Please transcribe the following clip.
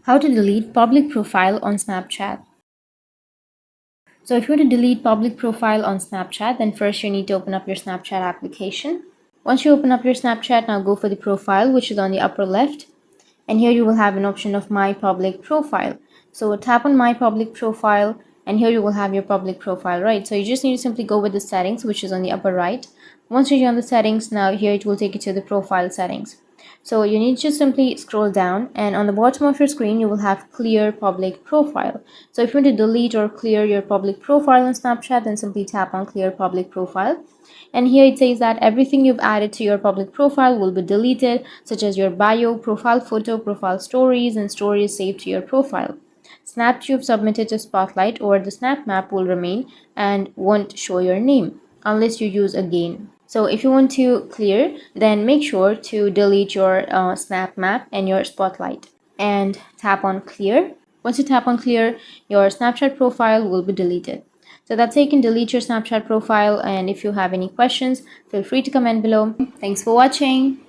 How to delete public profile on Snapchat. So if you want to delete public profile on Snapchat, then first you need to open up your Snapchat application. Once you open up your Snapchat, now go for the profile, which is on the upper left. And here you will have an option of my public profile. So tap on my public profile, and here you will have your public profile, right? So you just need to simply go with the settings, which is on the upper right. Once you're on the settings, now here it will take you to the profile settings. So you need to simply scroll down, and on the bottom of your screen you will have clear public profile. So if you want to delete or clear your public profile on Snapchat, then simply tap on clear public profile. And here it says that everything you've added to your public profile will be deleted, such as your bio, profile photo, profile stories, and stories saved to your profile. Snaps you've submitted to Spotlight or the Snap Map will remain and won't show your name unless you use again. So if you want to clear, then make sure to delete your Snap Map and your Spotlight and tap on clear. Once you tap on clear, your Snapchat profile will be deleted. So that's how you can delete your Snapchat profile, and if you have any questions, feel free to comment below. Thanks for watching.